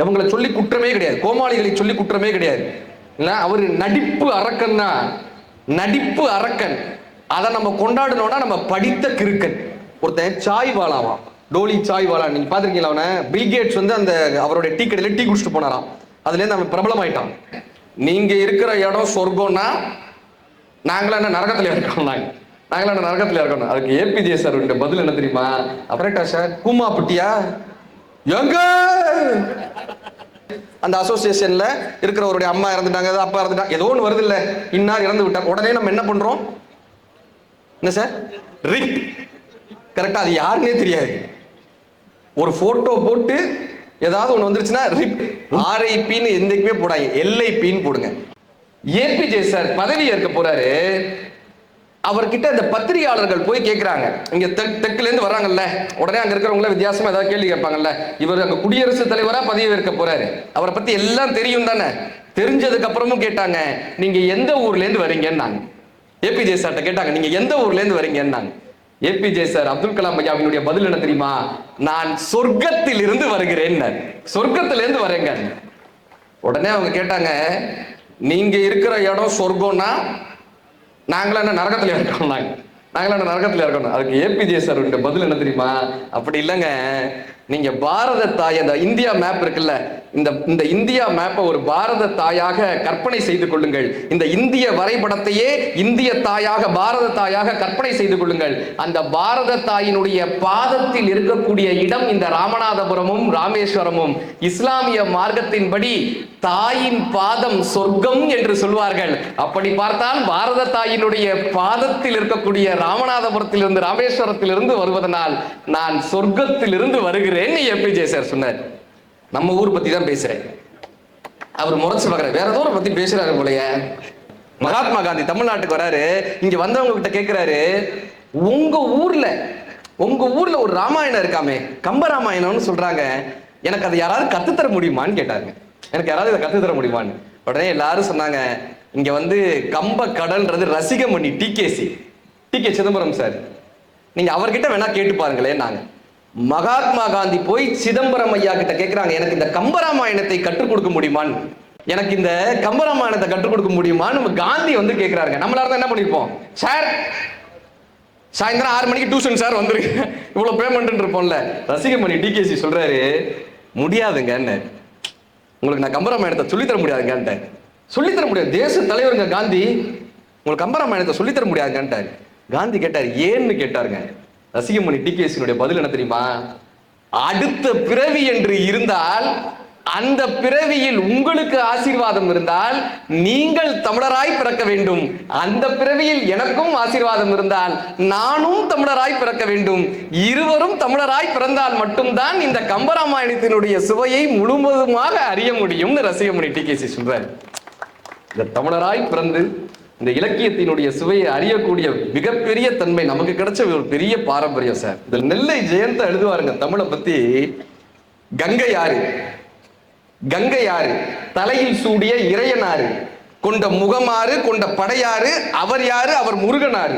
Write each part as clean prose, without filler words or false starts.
அவங்களை சொல்லி குற்றமே கிடையாது, கோமாளிகளை சொல்லி குற்றமே கிடையாது. அவர் நடிப்பு அரக்கன்னா, நடிப்பு அரக்கன். அதை நம்ம கொண்டாடணும்னா நம்ம படித்த கிறுக்கன். ஒருத்தன் சாய் வாலாவான், டோலி சாய் வாலா, நீங்க பாத்திருக்கீங்களா? அவனை பில்கேட்ஸ் வந்து அந்த அவருடைய டீ கடையில டீ குடிச்சிட்டு போனாராம். அதுல இருந்து அவன் பிரபலம் ஆயிட்டான். நீங்க இருக்கிற இடம் சொர்க்கம்னா நாங்களா என்ன நரகத்துல இருக்கோம், நாங்களா என்ன நரகத்துல இருக்கணும். அதுக்கு ஏபிஜே சார் பதில் என்ன தெரியுமா? அப்புறம் சார் கூமா பட்டியா எங்க அந்த அசோசியேஷன்ல இருக்கிறவருடைய அம்மா இறந்துட்டாங்க, அப்பா இறந்துட்டாங்க, ஏதோ ஒன்று வருது இல்ல, இன்னார் இறந்து விட்டார். உடனே நம்ம என்ன பண்றோம்? என்ன சார் ரிப் கரெக்டா? அது யாருன்னே தெரியாது. ஒரு போட்டோ போட்டு ஏதாவது ஒன்று வந்துருச்சுன்னா ரிப், ஆர்ஐபின்னு எந்தக்குமே போடாங்க, எல்ஐபின்னு போடுங்க. ஏபிஜே சார் பதவி ஏற்க போறாரு. அவர்கிட்ட இந்த பத்திரிகையாளர்கள் போய் கேட்கிறாங்க, இங்க தெற்குல இருந்து வர்றாங்கல்ல, உடனே அங்க இருக்கிறவங்கள வித்தியாசமா ஏதாவது கேள்வி கேட்பாங்கல்ல. இவர் அங்க குடியரசுத் தலைவரா பதவி ஏற்க போறாரு, அவரை பத்தி எல்லாம் தெரியும் தானே. தெரிஞ்சதுக்கு அப்புறமும் கேட்டாங்க, நீங்க எந்த ஊர்ல இருந்து வரீங்கன்னாங்க. ஏபிஜே சார்ட்ட கேட்டாங்க, நீங்க எந்த ஊர்ல இருந்து வரீங்கன்னாங்க. ஏபிஜே சார் அப்துல் கலாம் ஐயாவினுடைய பதில் என்ன தெரியுமா? நான் சொர்க்கத்தில் இருந்து வருகிறேன், சொர்க்கத்தில இருந்து வரேங்க. உடனே அவங்க கேட்டாங்க, நீங்க இருக்கிற இடம் சொர்க்கம்னா நாங்களா என்ன நரகத்துல இருக்கோம், நாங்களா என்ன நரகத்துல இருக்கணும். அதுக்கு ஏபிஜே சார் பதில் என்ன தெரியுமா? அப்படி இல்லைங்க, நீங்க பாரத தாய், அந்த இந்தியா மேப் இருக்குல்ல, இந்த இந்தியா மேப்பை ஒரு பாரத தாயாக கற்பனை செய்து கொள்ளுங்கள். இந்த இந்திய வரைபடத்தையே இந்திய தாயாக, பாரத தாயாக கற்பனை செய்து கொள்ளுங்கள். அந்த பாரத தாயினுடைய பாதத்தில் இருக்கக்கூடிய இடம் இந்த ராமநாதபுரமும் ராமேஸ்வரமும். இஸ்லாமிய மார்க்கத்தின்படி தாயின் பாதம் சொர்க்கம் என்று சொல்வார்கள். அப்படி பார்த்தால் பாரத தாயினுடைய பாதத்தில் இருக்கக்கூடிய ராமநாதபுரத்திலிருந்து, ராமேஸ்வரத்திலிருந்து வருவதனால் நான் சொர்க்கத்திலிருந்து வருகிறேன் ஏபிஜே சார் சொன்னார். நம்ம ஊர் பத்தி தான் பேசுறேன். அவர் முறைச்சு பார்க்கிறார், வேற ஏதோ பத்தி பேசுறாரு போலய. மகாத்மா காந்தி தமிழ்நாட்டுக்கு வராரு. இங்க வந்தவங்க கிட்ட கேட்கிறாரு, உங்க ஊர்ல ஒரு ராமாயணம் இருக்காமே, கம்ப ராமாயணம்னு சொல்றாங்க, எனக்கு அதை யாராவது கத்துத்தர முடியுமான்னு கேட்டாருங்க. எனக்கு யாராவது இதை கத்துத்தர முடியுமான்னு. உடனே எல்லாரும் சொன்னாங்க, இங்க வந்து கம்ப கடல்ன்றது ரசிகமணி டி.கே. சிதம்பரம் சார், நீங்க அவர்கிட்ட வேணா கேட்டு பாருங்களேன். நாங்க மகாத்மா காந்தி போய் சிதம்பரம் ஐயா கிட்ட கேட்கிறாங்க, எனக்கு இந்த கம்பராமாயணத்தை கற்றுக் கொடுக்க முடியுமான்னு, எனக்கு இந்த கம்பராமாயணத்தை கற்றுக் கொடுக்க முடியுமான்னு நம்ம காந்தி வந்து கேட்கிறாங்க. நம்மளால தான் என்ன பண்ணிருப்போம், சார் சாயந்தரம் 6 மணிக்கு டியூஷன் சார் வந்துருக்கு, இவ்வளவு பேமெண்ட் இருப்போம்ல. ரசிகமணி டி.கே.சி சொல்றாரு, முடியாதுங்க, உங்களுக்கு நான் கம்பராமாயணத்தை சொல்லித்தர முடியாதுங்க. சொல்லித்தர முடியாது, தேச தலைவருங்க காந்தி, உங்களுக்கு கம்பராமாயணத்தை சொல்லித்தர முடியாதுங்கன்ட்டாரு. காந்தி கேட்டார், ஏன்னு கேட்டாருங்க. ரசிகமணி டி.கே.சி பதில் என்ன தெரியுமா? அடுத்த பிறவி என்று இருந்தால், அந்த பிறவியில் உங்களுக்கு ஆசீர்வாதம் இருந்தால் நீங்கள் தமிழராய் பிறக்க வேண்டும், அந்த பிறவியில் எனக்கும் ஆசீர்வாதம் இருந்தால் நானும் தமிழராய் பிறக்க வேண்டும், இருவரும் தமிழராய் பிறந்தால் மட்டும்தான் இந்த கம்பராமாயணத்தினுடைய சுவையை முழுவதுமாக அறிய முடியும் ரசிகமணி டி.கே.சி சொல்றாரு. இந்த தமிழராய் பிறந்து இந்த இலக்கியத்தினுடைய சுவையை அறியக்கூடிய மிகப்பெரிய தன்மை நமக்கு கிடைச்ச ஒரு பெரிய பாரம்பரியம் சார். இந்த நெல்லை ஜெயந்த எழுதுவாருங்க தமிழை பத்தி, கங்கை யாரு, தலையில் சூடிய இறையனாரு, கொண்ட முகமாறு, கொண்ட படையாறு, அவர் யாரு, அவர் முருகனாரு,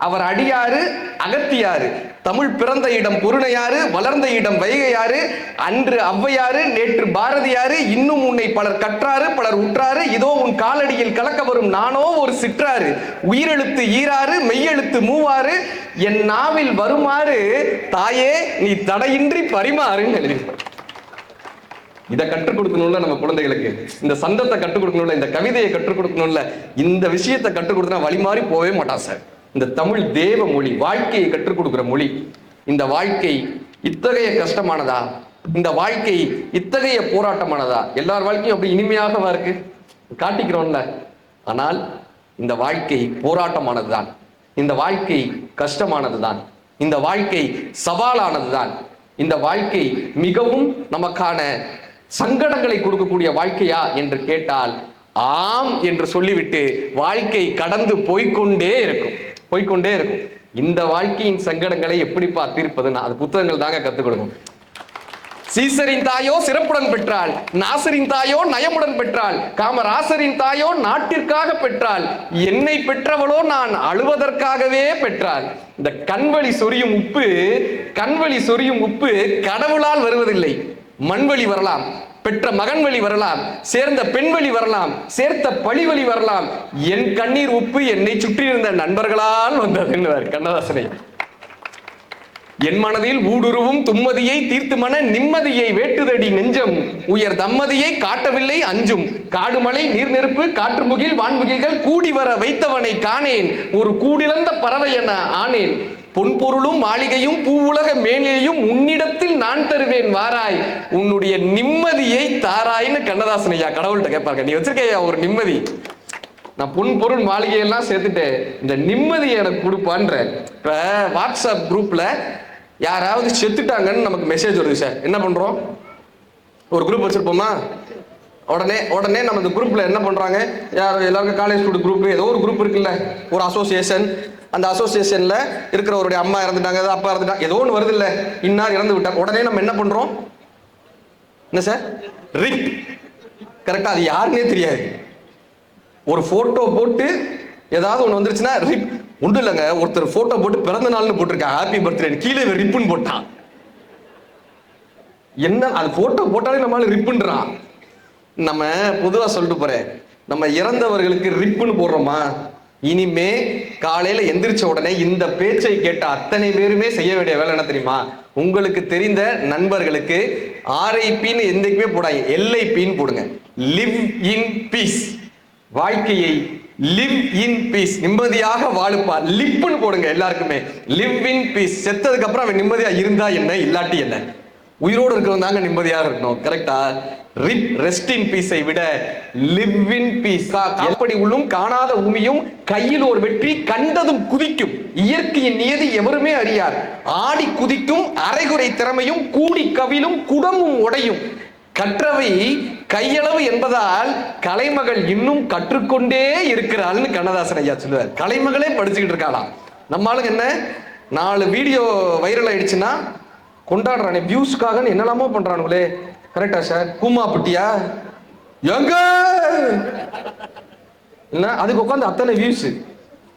அவர் அடியாறு, அகத்தியாரு, தமிழ் பிறந்த இடம் பொருணையாறு, வளர்ந்த இடம் வைகையாறு, அன்று ஔவையாறு, நேற்று பாரதியாரு, இன்னும் உன்னை பலர் கற்றாரு, பலர் உற்றாரு, இதோ உன் காலடியில் கலக்க வரும் நானோ ஒரு சிற்றாரு, உயிரெழுத்து ஈராறு, மெய்யெழுத்து மூவாறு, என் நாவில் வருமாறு தாயே நீ தடையின்றி பரிமாறுன்னு எழுதியிருப்பார். இதை கற்றுக் கொடுக்கணும்ல நம்ம குழந்தைகளுக்கு, இந்த சந்தத்தை கற்றுக் கொடுக்கணும்ல, இந்த கவிதையை கற்றுக் கொடுக்கணும்ல, இந்த விஷயத்தை கற்றுக் கொடுத்தா வழி மாறி போவே மாட்டான் சார். இந்த தமிழ் தேவ மொழி, வாழ்க்கையை கற்றுக் கொடுக்கிற மொழி. இந்த வாழ்க்கை இத்தகைய கஷ்டமானதா, இந்த வாழ்க்கை இத்தகைய போராட்டமானதா? எல்லார் வாழ்க்கையும் அப்படி இனிமையாகவா இருக்கு காட்டிக்கிறோம்ல. ஆனால் இந்த வாழ்க்கை போராட்டமானதுதான், இந்த வாழ்க்கை கஷ்டமானதுதான், இந்த வாழ்க்கை சவாலானதுதான், இந்த வாழ்க்கை மிகவும் நமக்கான சங்கடங்களை கொடுக்கக்கூடிய வாழ்க்கையா என்று கேட்டால் ஆம் என்று சொல்லிவிட்டு வாழ்க்கை கடந்து போய்கொண்டே இருக்கும். இந்த வாழ்க்கையின் சங்கடங்களை எப்படி தீர்ப்பதுன்னா அது புத்தகங்கள் தாங்க கத்துக் கொடுக்கும். சீசரின் தாயோ சிறப்புடன் பெற்றாள், நாசரின் தாயோ நயமுடன் பெற்றாள், காமராசரின் தாயோ நாட்டிற்காக பெற்றாள், என்னை பெற்றவளோ நான் அழுவதற்காகவே பெற்றாள். இந்த கண்வழி சொரியும் உப்பு கடவுளால் வருவதில்லை, மண்வழி வரலாம், பெற்ற மகன் வழி வரலாம், சேர்ந்த பெண் வழி வரலாம், சேர்த்த பழி வழி வரலாம். என் கண்ணீர் உப்பு என்னை சுற்றி இருந்த நண்பர்களால் வந்தது கண்ணதாசனை. என் மனதில் ஊடுருவும் தும்மதியை தீர்த்து மன நிம்மதியை வேட்டுதடி நெஞ்சம் உயர் தம்மதியை காட்டவில்லை அஞ்சும் காடுமலை நீர் நெருப்பு காற்று முகில் வான்முகில்கள் கூடி வர வைத்தவனை காணேன் ஒரு கூடிழந்த பறவை என ஆனேன் பொன்பொருளும் மாளிகையும் பூவுலக மேலேயும் உன்னிடத்தில் நான் தருவேன் வாராய் உன்னுடைய நிம்மதியை தாராய்னு கண்ணதாசன் ஐயா கடவுள்கிட்ட கேட்பாங்க. நீ வச்சிருக்கையா ஒரு நிம்மதி, நான் பொன் பொருள் மாளிகையெல்லாம் சேர்த்துட்டு இந்த நிம்மதியை எனக்கு கொடுப்பான்ற. இப்ப வாட்ஸ்அப் குரூப்ல யாராவது செத்துட்டாங்கன்னு நமக்கு மெசேஜ் வருது சார், என்ன பண்றோம்? ஒரு குரூப் வச்சிருப்போமா, உடனே நம்ம இந்த குரூப்ல என்ன பண்றாங்க, யார் எல்லாருக்கும் காலேஜ் ஸ்டூடெண்ட் குரூப் ஏதோ ஒரு குரூப் இருக்குல்ல, ஒரு அசோசியேஷன், அந்த அசோசியேஷன்ல இருக்கிறவருடைய அம்மா இறந்துட்டாங்க, அப்பா இறந்துட்டாங்க, ஏதோ ஒன்று வருது இல்ல, இன்னார் இறந்து விட்டார். உடனே நம்ம என்ன பண்றோம்? என்ன சார்? ரிப். கரெக்டா? அது யாருன்னே தெரியாது. ஒரு போட்டோ போட்டு ஏதாவது ஒன்று வந்துருச்சுன்னா ரிப். ஒன்றும் இல்லைங்க, ஒருத்தர் போட்டோ போட்டு பிறந்த நாள்னு போட்டிருக்காங்க, ஹாப்பி பர்த்டே, கீழே ரிப்புன்னு போட்டான். என்ன அது போட்டோ போட்டாலே நம்மளால ரிப்புன்றான். நம்ம பொதுவா சொல்லிட்டு போறேன், நம்ம இறந்தவர்களுக்கு ரிப்புன்னு போடுறோமா? இனிமே காலையில எந்திரிச்ச உடனே இந்த பேச்சை கேட்ட அத்தனை பேருமே செய்ய வேண்டிய வேலை என்ன தெரியுமா? உங்களுக்கு தெரிந்த நண்பர்களுக்கு RIPன்னு எந்தக்குமே போடாங்க, LIPன்னு போடுங்க. Live in peace. வாழ்க்கையை லிவ் இன் பீஸ், நிம்மதியாக வாழுப்பா, லிப்னு போடுங்க எல்லாருக்குமே. Live in peace. செத்ததுக்கு அப்புறம் அவன் நிம்மதியா இருந்தா என்ன, இல்லாட்டி என்ன? உயிரோடு இருக்கிறவங்க தாங்க நிம்மதியாக இருக்கணும். கரெக்டா? ரிப், ரெஸ்ட் இன் பீஸை விட லிவ் இன் பீஸ். எப்படி உள்ளும் காணாத பூமியும் கையில் ஒரு வெற்றி கண்டதும் குதிக்கும் இயற்கையின் நியதி எவருமே அறியார். ஆடி குதிக்கும் அரைகுறை திறமையும் கூடி கவிலும் குடமும் உடையும் கற்றவை கையளவு என்பதால் கலைமகள் இன்னும் கற்றுக்கொண்டே இருக்கிறாள்னு கண்ணதாசன் ஐயா சொல்லுவார். கலைமகளே படிச்சுக்கிட்டு இருக்காளாம். நம்ம ஆளுங்க என்ன, 4 வீடியோ வைரல் ஆயிடுச்சுன்னா கொண்டாடுறானே, வியூஸ்க்காக என்னெல்லாமோ பண்றானுங்களே. கரெக்டா சார்? கூமா பட்டியா எங்க இல்ல, அதுக்கு உட்காந்து அத்தனை வியூஸ்.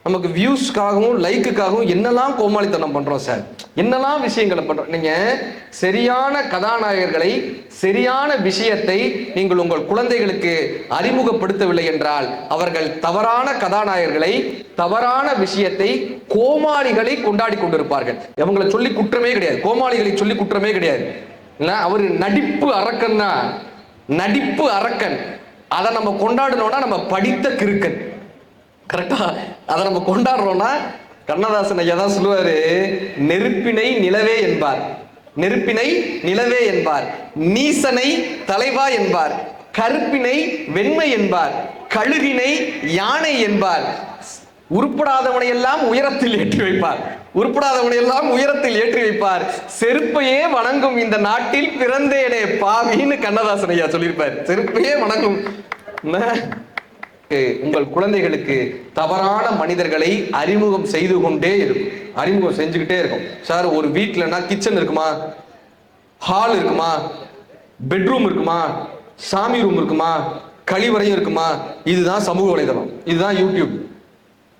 நமக்கு வியூஸ்க்காகவும் லைக்குக்காகவும் என்னெல்லாம் கோமாளித்தனம் பண்றோம் சார், என்னெல்லாம் விஷயங்களை பண்றோம். நீங்க சரியான கதாநாயகர்களை, சரியான விஷயத்தை நீங்கள் உங்கள் குழந்தைகளுக்கு அறிமுகப்படுத்தவில்லை என்றால் அவர்கள் தவறான கதாநாயகர்களை, தவறான விஷயத்தை, கோமாளிகளை கொண்டாடி கொண்டிருப்பார்கள். அவங்களை சொல்லி குற்றமே கிடையாது, கோமாளிகளை சொல்லி குற்றமே கிடையாது. அவர் நடிப்பு அரக்கன் தான், நடிப்பு அரக்கன். அதை நம்ம கொண்டாடணும்னா நம்ம படித்த கிறுக்கன். கரெக்டா? அதை நம்ம கொண்டாடுறோம்னா கண்ணதாசன் ஐயா தான் சொல்லுவாரு, நெருப்பினை நிலவே என்பார், நெருப்பினை நிலவே என்பார், நீசனை தலைவா என்பார், கருப்பினை வெண்மை என்பார், கழுகினை யானை என்பார், உருப்படாதவனை எல்லாம் உயரத்தில் ஏற்றி வைப்பார், உருப்படாதவனை எல்லாம் உயரத்தில் ஏற்றி வைப்பார், செருப்பையே வணங்கும் இந்த நாட்டில் பிறந்தேனே பாவின்னு கண்ணதாசன் ஐயா சொல்லியிருப்பார். செருப்பையே வணங்கும். உங்கள் குழந்தைகளுக்கு தவறான மனிதர்களை அறிமுகம் செய்து கொண்டே இருக்கும், அறிமுகம் செஞ்சுக்கிட்டே இருக்கும். சார் ஒரு வீட்டுலன்னா கிச்சன் இருக்குமா, ஹால் இருக்குமா, பெட்ரூம் இருக்குமா, சாமி ரூம் இருக்குமா, கழிவறையும் இருக்குமா? இதுதான் சமூக வலைதளம், இதுதான் யூடியூப்.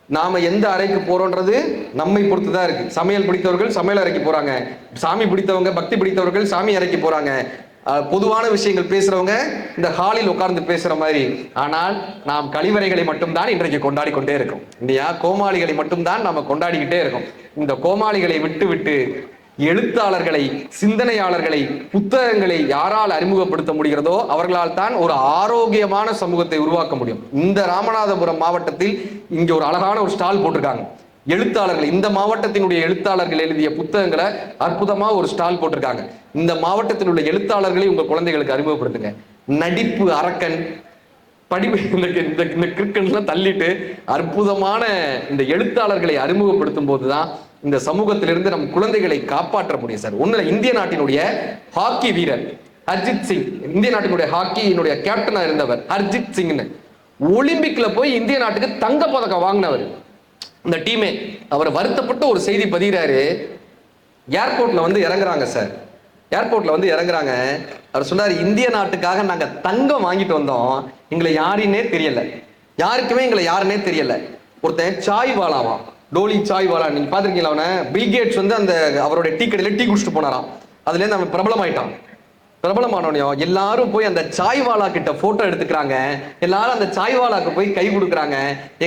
நாம எந்த அறைக்கு போறோன்றது நம்மை பொறுத்து தான் இருக்கு. சமையல் பிடித்தவர்கள் சமையல் அறைக்கு போறாங்க, சாமி பிடித்தவங்க, பக்தி பிடித்தவர்கள் சாமி அறைக்கு போறாங்க, பொதுவான விஷயங்கள் பேசுறவங்க இந்த ஹாலில் உட்கார்ந்து பேசுற மாதிரி. ஆனால் நாம் கழிவறைகளை மட்டும்தான் இன்றைக்கு கொண்டாடி கொண்டே இருக்கோம் இல்லையா? கோமாளிகளை மட்டும்தான் நாம கொண்டாடிக்கிட்டே இருக்கோம். இந்த கோமாளிகளை விட்டு விட்டு எழுத்தாளர்களை, சிந்தனையாளர்களை, புத்தகங்களை யாரால் அறிமுகப்படுத்த முடிகிறதோ அவர்களால் தான் ஒரு ஆரோக்கியமான சமூகத்தை உருவாக்க முடியும். இந்த ராமநாதபுரம் மாவட்டத்தில் இங்க ஒரு அழகான ஒரு ஸ்டால் போட்டிருக்காங்க. எழுத்தாளர்கள், இந்த மாவட்டத்தினுடைய எழுத்தாளர்கள் எழுதிய புத்தகங்களை அற்புதமா ஒரு ஸ்டால் போட்டிருக்காங்க. இந்த மாவட்டத்தில் உள்ள எழுத்தாளர்களை உங்க குழந்தைகளுக்கு அறிமுகப்படுத்துங்க. நடிப்பு அரக்கன், படிப்பு இந்த கிறுக்கன்லாம் தள்ளிட்டு அற்புதமான இந்த எழுத்தாளர்களை அறிமுகப்படுத்தும் போதுதான் இந்த சமூகத்திலிருந்து நம் குழந்தைகளை காப்பாற்ற முடியும் சார். ஒண்ணுல இந்திய நாட்டினுடைய ஹாக்கி வீரர் ஹர்ஜித் சிங், இந்திய நாட்டினுடைய ஹாக்கியினுடைய கேப்டனா இருந்தவர் ஹர்ஜித் சிங்னு, ஒலிம்பிக்ல போய் இந்திய நாட்டுக்கு தங்க பதக்கம் வாங்கினவர். இந்த டீமே அவர் வருத்தப்பட்ட ஒரு செய்தி பதிகிறாரு. ஏர்போர்ட்ல வந்து இறங்குறாங்க சார், ஏர்போர்ட்ல வந்து இறங்குறாங்க. அவர் சொன்னார், இந்திய நாட்டுக்காக நாங்க தங்கம் வாங்கிட்டு வந்தோம், எங்களை யாருன்னே தெரியல, யாருக்குமே எங்களை யாருன்னே தெரியல. ஒருத்தன் சாய் வாலாவான், டோலி சாய் வாலா, நீங்க பாத்திருக்கீங்களா? அவனை பில் கேட்ஸ் வந்து அந்த அவருடைய டீ கடையில டீ குடிச்சிட்டு போனாராம், அதுல இருந்து அவன் பிரபலம் ஆயிட்டான். பிரபலமானவனையும் எல்லாரும் போய் அந்த சாய்வாலா கிட்ட போட்டோ எடுத்துக்கிறாங்க. எல்லாரும் அந்த சாய்வாலாக்கு போய் கை கொடுக்குறாங்க.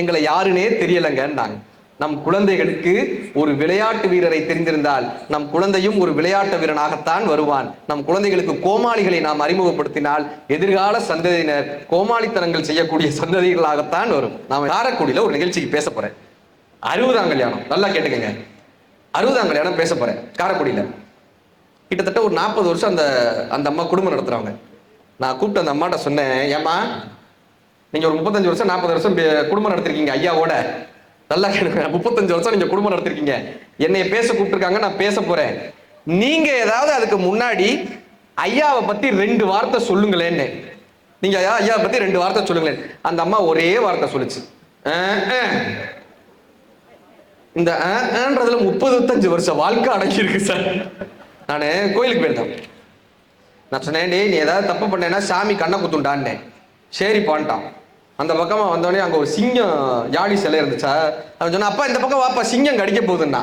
எங்களை யாருன்னே தெரியலங்கன்னாங்க. நம் குழந்தைகளுக்கு ஒரு விளையாட்டு வீரரை தெரிந்திருந்தால் நம் குழந்தையும் ஒரு விளையாட்டு வீரனாகத்தான் வருவான். நம் குழந்தைகளுக்கு கோமாளிகளை நாம் அறிமுகப்படுத்தினால் எதிர்கால சந்ததியினர் கோமாளித்தனங்கள் செய்யக்கூடிய சந்ததிகளாகத்தான் வரும். நான் காரைக்குடியில ஒரு நிகழ்ச்சிக்கு பேச போறேன். 60ஆம் கல்யாணம், நல்லா கேட்டுக்கங்க. 60ஆம் கல்யாணம் பேச போறேன் காரைக்குடியில. கிட்டத்தட்ட ஒரு 40 வருஷம் அந்த அம்மா குடும்பம் நடத்துறவங்க. நான் கூப்பிட்டு அந்த அம்மாட்ட சொன்னேன், ஏம்மா நீங்க ஒரு 35 வருஷம் 40 வருஷம் குடும்பம் நடத்திருக்கீங்க ஐயாவோட, நல்லா கேளுங்க. 35 வருஷம் நீங்க குடும்பம் நடத்திருக்கீங்க. என்னைய பேச கூப்பிட்டுருக்காங்க, நான் பேச போறேன். நீங்க ஏதாவது அதுக்கு முன்னாடி ஐயாவை பத்தி 2 வார்த்தை சொல்லுங்களேன்னு. நீங்க ஐயாவை பத்தி 2 வார்த்தை சொல்லுங்களேன். அந்த அம்மா ஒரே வார்த்தை சொல்லுச்சு. இந்த ஆன்றதுல 35 வருஷம் வாழ்க்கை அடங்கி இருக்கு சார். நான் கோயிலுக்கு போயிருந்தேன். நான் சொன்னேன், நீ ஏதாவது தப்பு பண்ணேன்னா சாமி கண்ணை குத்துண்டான்னு. சரி பான்ட்டான். அந்த பக்கமா வந்தோடனே அங்க ஒரு சிங்கம் யாடி சிலை இருந்துச்சா. அவன் சொன்னா, அப்பா இந்த பக்கம் வாப்பா சிங்கம் கடிக்க போகுதுன்னா.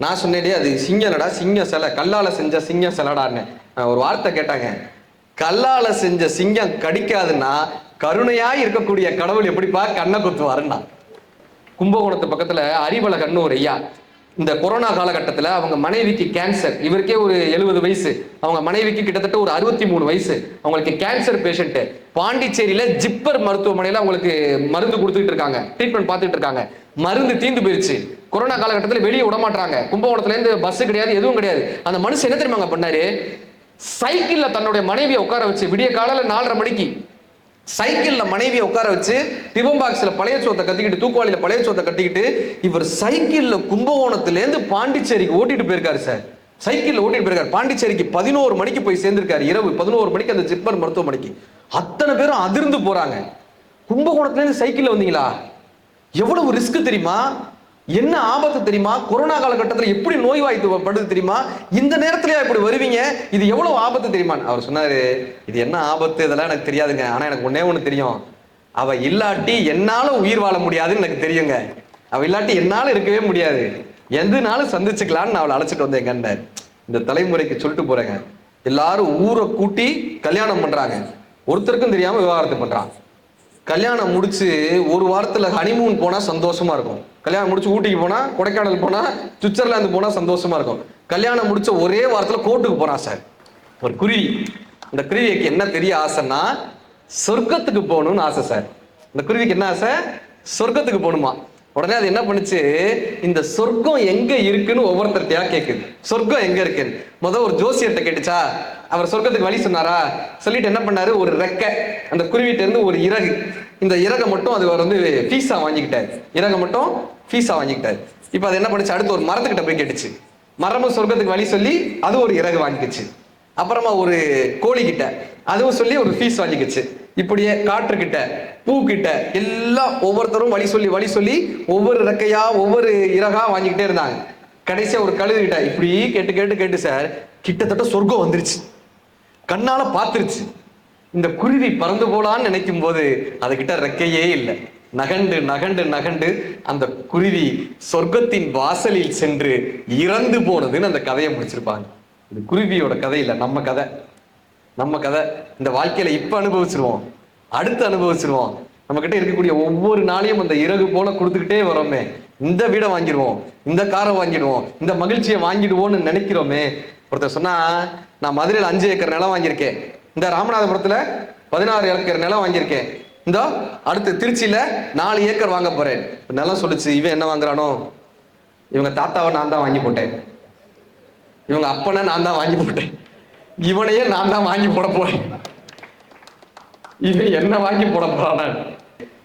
நான் சொன்னேன், அது சிங்கம்டா, சிங்க சிலை, கல்லால செஞ்ச சிங்க சிலைடான்னு. ஒரு வார்த்தை கேட்டாங்க, கல்லால செஞ்ச சிங்கம் கடிக்காதுன்னா கருணையா இருக்கக்கூடிய கடவுள் எப்படிப்பா கண்ணை குத்துவாருன்னா. கும்பகோணத்து பக்கத்துல அறிவழகன்னு ஒரு ஐயா, இந்த கொரோனா காலகட்டத்தில் அவங்க மனைவிக்கு கேன்சர், இவருக்கே ஒரு 70 வயசு, அவங்க மனைவிக்கு கிட்டத்தட்ட ஒரு 63 வயசு, அவங்களுக்கு கேன்சர் பேஷண்ட். பாண்டிச்சேரியில ஜிப்பர் மருத்துவமனையில அவங்களுக்கு மருந்து கொடுத்துட்டு இருக்காங்க, ட்ரீட்மெண்ட் பார்த்துட்டு இருக்காங்க. மருந்து தீர்ந்து போயிருச்சு. கொரோனா காலகட்டத்தில் வெளியே விட மாட்டாங்க. கும்பகோணத்துல இருந்து பஸ் கிடையாது, எதுவும் கிடையாது. அந்த மனுஷன் என்ன தெரியுமாங்க பண்ணாரு, சைக்கிள்ல தன்னுடைய மனைவியை உட்கார வச்சு விடிய காலையில 4:30 மணிக்கு சைக்கிள்ல மனைவியை உட்கார வச்சு டிபன் பாக்ஸ்ல பழைய சோத்தை கட்டிக்கிட்டு, தூக்குவாளியில பழைய சோத்தை கட்டிக்கிட்டு, இவர் சைக்கிள்ல கும்பகோணத்துல இருந்து பாண்டிச்சேரிக்கு ஓட்டிட்டு போயிருக்காரு சார். சைக்கிள்ல ஓட்டிட்டு போயிருக்காரு. பாண்டிச்சேரிக்கு 11 மணிக்கு போய் சேர்ந்திருக்காரு. இரவு 11 மணிக்கு அந்த ஜிப்மர் மருத்துவமனைக்கு. அத்தனை பேரும் அதிர்ந்து போறாங்க. கும்பகோணத்துல இருந்து சைக்கிள்ல வந்தீங்களா? எவ்வளவு ரிஸ்க் தெரியுமா? என்ன ஆபத்து தெரியுமா? கொரோனா காலகட்டத்தில் எப்படி நோய்வாய்ப்படுது தெரியுமா? இந்த நேரத்திலேயே இப்படி வருவீங்க, இது எவ்வளவு ஆபத்து தெரியுமா? அவர் சொன்னாரு, இது என்ன ஆபத்து இதெல்லாம் எனக்கு தெரியாதுங்க, ஆனா எனக்கு ஒன்னே ஒண்ணு தெரியும், அவ இல்லாட்டி என்னால உயிர் வாழ முடியாதுன்னு எனக்கு தெரியுங்க. அவ இல்லாட்டி என்னால இருக்கவே முடியாது, எதுனாலும் சந்திச்சுக்கலான்னு நான் அவளை அழைச்சிட்டு வந்தேங்க. இந்த தலைமுறைக்கு சொல்லிட்டு போறேங்க. எல்லாரும் ஊரை கூட்டி கல்யாணம் பண்றாங்க, ஒருத்தருக்கும் தெரியாம விவாகரத்து பண்றாங்க. கல்யாணம் முடிச்சு ஒரு வாரத்துல ஹனிமூன் போனா சந்தோஷமா இருக்கும். கல்யாணம் முடிச்சு ஊட்டிக்கு போனா, கொடைக்கானல் போனா, சுவிட்சர்லாந்து போனா சந்தோஷமா இருக்கும். கல்யாணம் முடிச்ச ஒரே வாரத்துல கோர்ட்டுக்கு போறான் சார் ஒரு குருவி. இந்த குருவிக்கு என்ன பெரிய ஆசைன்னா சொர்க்கத்துக்கு போகணும்னு ஆசை சார். இந்த குருவிக்கு என்ன ஆசை? சொர்க்கத்துக்கு போகணுமா. உடனே அது என்ன பண்ணுச்சு, இந்த சொர்க்கம் எங்க இருக்குன்னு ஒவ்வொருத்தர்த்தையா கேக்குது. சொர்க்கம் எங்க இருக்குன்னு முதல் ஒரு ஜோசியர்கிட்ட கேட்டுச்சா. அவர் சொர்க்கத்துக்கு வழி சொன்னாரா? சொல்லிட்டு என்ன பண்ணாரு, ஒரு ரெக்கை அந்த குருவிட்ட இருந்து ஒரு இறகு, இந்த இறகை மட்டும் அது வந்து ஃபீஸா வாங்கிக்கிட்டாரு. இறகை மட்டும் ஃபீஸா வாங்கிக்கிட்டாரு. இப்ப அது என்ன பண்ணுச்சு, அடுத்து ஒரு மரத்துக்கிட்ட போய் கேட்டுச்சு. மரமும் சொர்க்கத்துக்கு வழி சொல்லி அது ஒரு இறகு வாங்கிக்கிச்சு. அப்புறமா ஒரு கோழி கிட்ட அதுவும் சொல்லி ஒரு ஃபீஸ் வாங்கிக்கிச்சு. இப்படியே காற்றுக்கிட்ட, பூக்கிட்ட எல்லாம் ஒவ்வொருத்தரும் வழி சொல்லி ஒவ்வொரு ரெக்கையா ஒவ்வொரு இறகா வாங்கிக்கிட்டே இருந்தாங்க. கடைசியா ஒரு கழுதுகிட்ட இப்படி கேட்டு சார் கிட்டத்தட்ட சொர்க்கம் வந்துருச்சு, கண்ணால பாத்துருச்சு. இந்த குருவி பறந்து போலான்னு நினைக்கும் போது அதுகிட்ட ரெக்கையே இல்லை. நகண்டு அந்த குருவி சொர்க்கத்தின் வாசலில் சென்று இறந்து போனதுன்னு அந்த கதையை முடிச்சிருப்பாங்க. இது குருவியோட கதை இல்லை, நம்ம கதை. இந்த வாழ்க்கையில இப்ப அனுபவிச்சிருவோம், அடுத்து அனுபவிச்சிருவோம். நம்ம கிட்ட இருக்கக்கூடிய ஒவ்வொரு நாளையும் அந்த இறகு போல கொடுத்துக்கிட்டே வரோமே. இந்த வீடை வாங்கிடுவோம், இந்த காரை வாங்கிடுவோம், இந்த மகிழ்ச்சியை வாங்கிடுவோம்னு நினைக்கிறோமே. ஒருத்தர் சொன்னா, நான் மதுரையில் 5 ஏக்கர் நிலம் வாங்கியிருக்கேன், இந்த ராமநாதபுரத்துல 16 ஏக்கர் நிலம் வாங்கியிருக்கேன், இந்த அடுத்து திருச்சியில 4 ஏக்கர் வாங்க போறேன். நிலம் சொல்லுச்சு, இவன் என்ன வாங்குறானோ, இவங்க தாத்தாவை நான் தான் வாங்கி போட்டேன், இவங்க அப்பனை நான் தான் வாங்கி போட்டேன், இவனையே நான் தான் வாங்கி போட போறேன், இவன் என்ன வாங்கி போட போறான.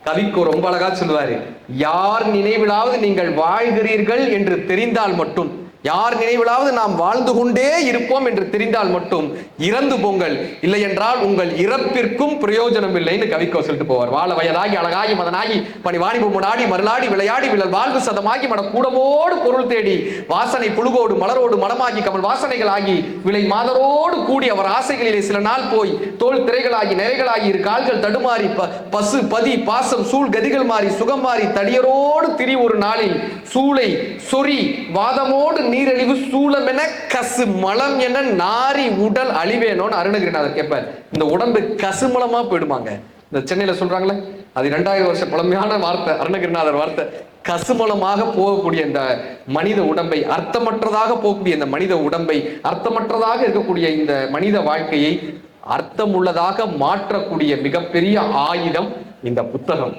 கவிக்கு ரொம்ப அழகா சொல்லுவாரு, யார் நினைவிலாவது நீங்கள் வாழ்கிறீர்கள் என்று தெரிந்தால் மட்டும், யார் நினைவிலாவது நாம் வாழ்ந்து கொண்டே இருப்போம் என்று தெரிந்தால் மட்டும் இறந்து போங்கள், இல்லை என்றால் உங்கள் இறப்பிற்கும் பிரயோஜனம் இல்லைன்னு கவிக்கோ சொல்லிட்டு போவார். வாழ வயதாகி அழகாகி மதனாகி பணி வாணிபு முடாடி மருளாடி விளையாடி விழல் வாழ்வு சதமாகி மட கூடமோடு பொருள் தேடி வாசனை புழுகோடு மலரோடு மனமாகி கமல் வாசனைகள் ஆகி விலை மாதரோடு கூடி அவர் ஆசைகளிலே சில நாள் போய் தோல் திரைகளாகி நிறைகளாகி இரு கால்கள் தடுமாறி பசு பதி பாசம் சூழ் கதிகள் மாறி சுகம் மாறி தடியரோடு திரி ஒரு நாளில் சூளை சொறி வாதமோடு நீரழிவு சூலம் என கசு மலம் என நாரி உடல் அழிவேணும்னு அருணகிரிநாதர் கேட்பார். இந்த உடம்பு கசுமலமா போயிடுமாங்க. இந்த சென்னையில சொல்றாங்களே, அது 2000 வருஷ பழமையான வார்த்தை, அருணகிரிநாதர் வார்த்தை. கசுமலமாக போகக்கூடிய இந்த மனித உடம்பை, அர்த்தமற்றதாக போகக்கூடிய இந்த மனித உடம்பை, அர்த்தமற்றதாக இருக்கக்கூடிய இந்த மனித வாழ்க்கையை அர்த்தமுள்ளதாக மாற்றக்கூடிய மிகப்பெரிய ஆயுதம் இந்த புத்தகம்.